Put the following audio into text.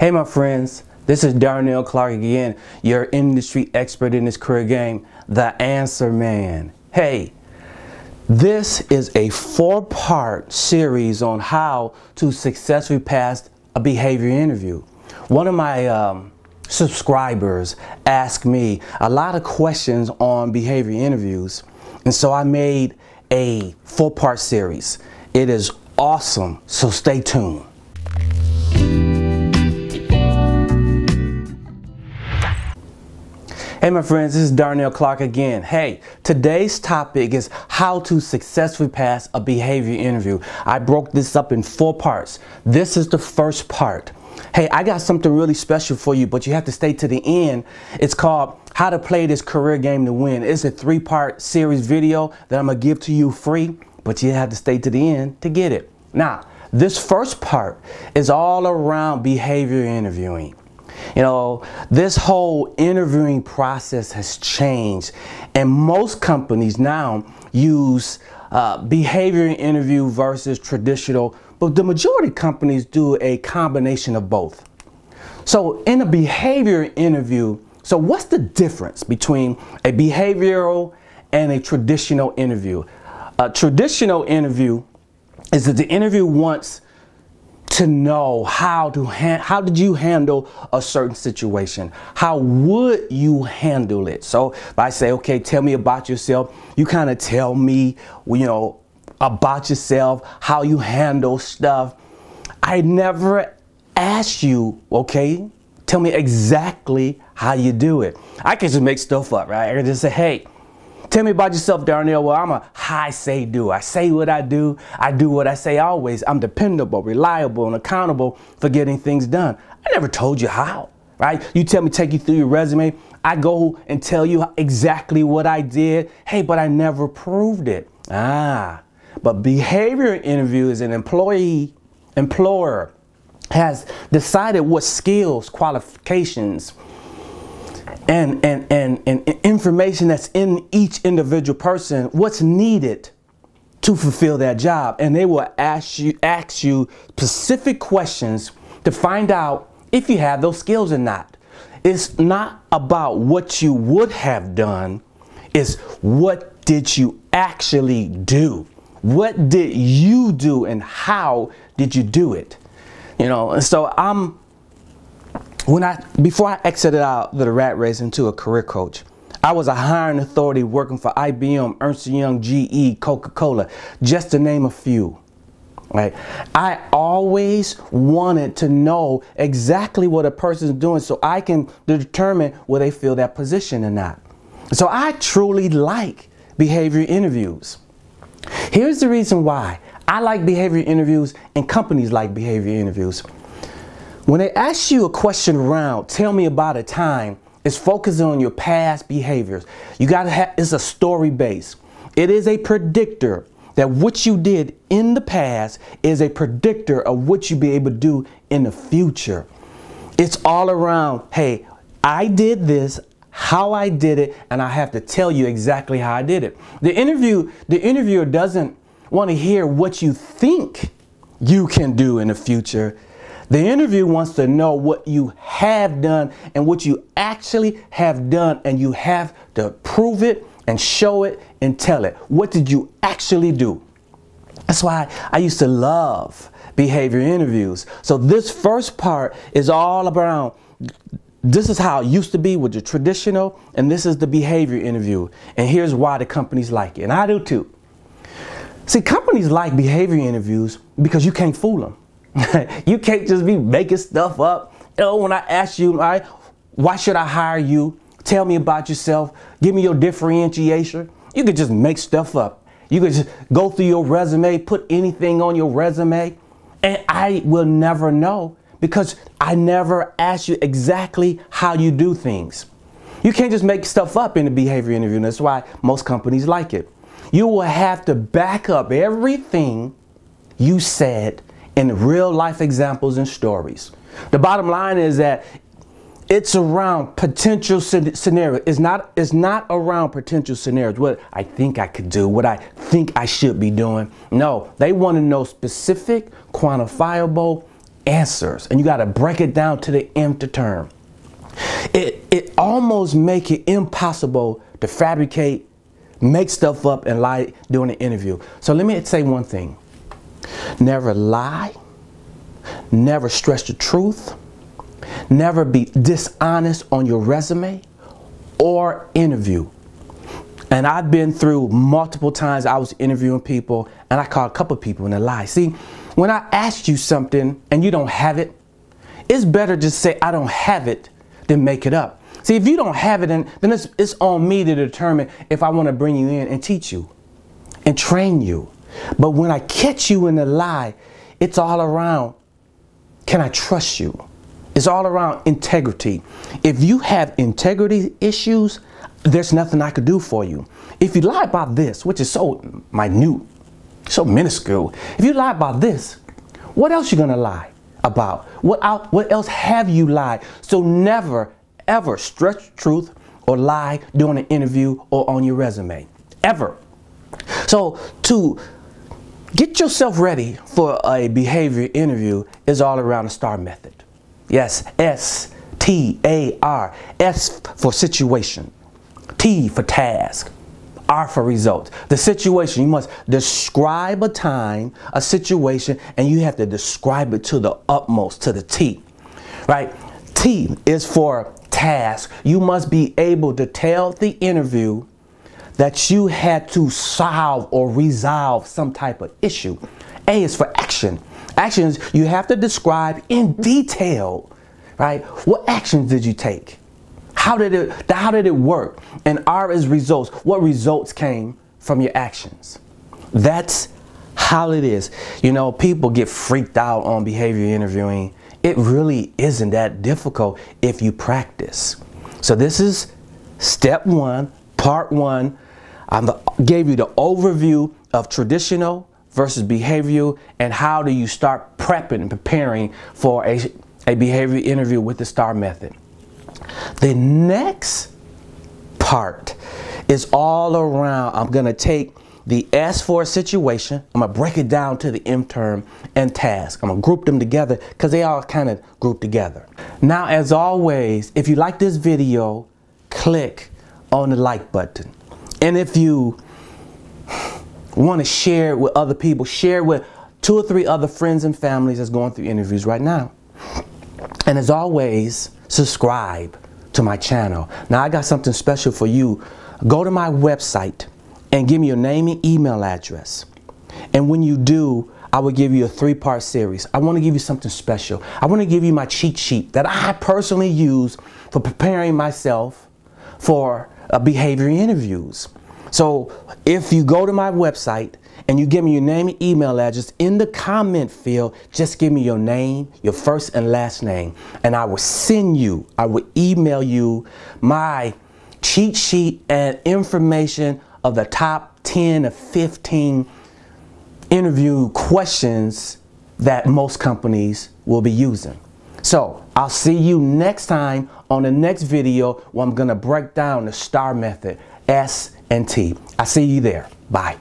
Hey my friends, this is Darnell Clarke again, your industry expert in this career game, the answer man. Hey, this is a 4-part series on how to successfully pass a behavior interview. One of my subscribers asked me a lot of questions on behavior interviews, and so I made a 4-part series. It is awesome, so stay tuned. Hey my friends, this is Darnell Clarke again. Hey, today's topic is how to successfully pass a behavior interview. I broke this up in 4 parts. This is the first part. Hey, I got something really special for you, but you have to stay to the end. It's called How to Play This Career Game to Win. It's a 3-part series video that I'm gonna give to you free, but you have to stay to the end to get it. Now, this first part is all around behavior interviewing. You know, this whole interviewing process has changed, and most companies now use behavior interview versus traditional, but the majority of companies do a combination of both. So in a behavior interview, so what's the difference between a behavioral and a traditional interview? A traditional interview is that the interview wants to know how did you handle a certain situation? How would you handle it? So if I say, okay, tell me about yourself, you kind of tell me, you know, about yourself, how you handle stuff. I never ask you, okay, tell me exactly how you do it. I can just make stuff up, right? I can just say, hey, tell me about yourself, Darnell. Well, I'm a high say-do. I say what I do what I say always. I'm dependable, reliable, and accountable for getting things done. I never told you how, right? You tell me, take you through your resume. I go and tell you exactly what I did. Hey, but I never proved it. But behavior interview is an employer has decided what skills, qualifications, and information that's in each individual person, what's needed to fulfill that job. And they will ask you specific questions to find out if you have those skills or not. It's not about what you would have done, it's what did you actually do? What did you do and how did you do it? You know, and so before I exited out the rat race into a career coach, I was a hiring authority working for IBM, Ernst & Young, GE, Coca-Cola, just to name a few. Right? I always wanted to know exactly what a person is doing so I can determine whether they fill that position or not. So I truly like behavior interviews. Here's the reason why I like behavior interviews and companies like behavior interviews. When they ask you a question around, tell me about a time, it's focusing on your past behaviors. You gotta have, it's a story base. It is a predictor that what you did in the past is a predictor of what you'll be able to do in the future. It's all around, hey, I did this, how I did it, and I have to tell you exactly how I did it. The interviewer doesn't want to hear what you think you can do in the future. The interview wants to know what you have done and what you actually have done, and you have to prove it and show it and tell it. What did you actually do? That's why I used to love behavior interviews. So this first part is all around, this is how it used to be with the traditional, and this is the behavior interview. And here's why the companies like it, and I do too. See, companies like behavior interviews because you can't fool them. You can't just be making stuff up. You know, when I ask you, why should I hire you? Tell me about yourself. Give me your differentiation. You could just make stuff up. You could just go through your resume, put anything on your resume, and I will never know because I never ask you exactly how you do things. You can't just make stuff up in a behavior interview, and that's why most companies like it. You will have to back up everything you said in real life examples and stories. The bottom line is that it's around potential scenarios. It's not around potential scenarios, what I think I could do, what I think I should be doing. No, they want to know specific, quantifiable answers, and you got to break it down to the nth term. It almost make it impossible to fabricate, make stuff up, and lie during an interview. So let me say one thing. Never lie. Never stretch the truth. Never be dishonest on your resume or interview. And I've been through multiple times I was interviewing people, and I caught a couple people in a lie. See, when I ask you something and you don't have it, it's better just say I don't have it than make it up. See, if you don't have it, then it's on me to determine if I want to bring you in and teach you and train you. But when I catch you in a lie, it's all around, can I trust you? It's all around integrity. If you have integrity issues, there's nothing I could do for you. If you lie about this, which is so minute, so minuscule, if you lie about this, what else you gonna lie about? What else have you lied? So never, ever stretch truth or lie during an interview or on your resume, ever. So to get yourself ready for a behavior interview is all around the STAR method. Yes, S-T-A-R, S for situation, T for task, R for results. The situation, you must describe a time, a situation, and you have to describe it to the utmost, to the T, right? T is for task. You must be able to tell the interview that you had to solve or resolve some type of issue. A is for action. Actions, you have to describe in detail, right? What actions did you take? How did it work? And R is results. What results came from your actions? That's how it is. You know, people get freaked out on behavior interviewing. It really isn't that difficult if you practice. So this is step one, part one. I gave you the overview of traditional versus behavioral, and how do you start prepping and preparing for a behavior interview with the STAR method. The next part is all around, I'm going to take the S for a situation, I'm going to break it down to the M term and task. I'm going to group them together because they all kind of group together. Now, as always, if you like this video, click on the like button. And if you want to share it with other people, share it with 2 or 3 other friends and families that's going through interviews right now. And as always, subscribe to my channel. Now I got something special for you. Go to my website and give me your name and email address. And when you do, I will give you a 3-part series. I want to give you something special. I want to give you my cheat sheet that I personally use for preparing myself for behavior interviews. So if you go to my website and you give me your name and email address, in the comment field, just give me your name, your first and last name, and I will send you, I will email you my cheat sheet and information of the top 10 or 15 interview questions that most companies will be using. So I'll see you next time on the next video where I'm going to break down the STAR method, S and T. I see you there. Bye.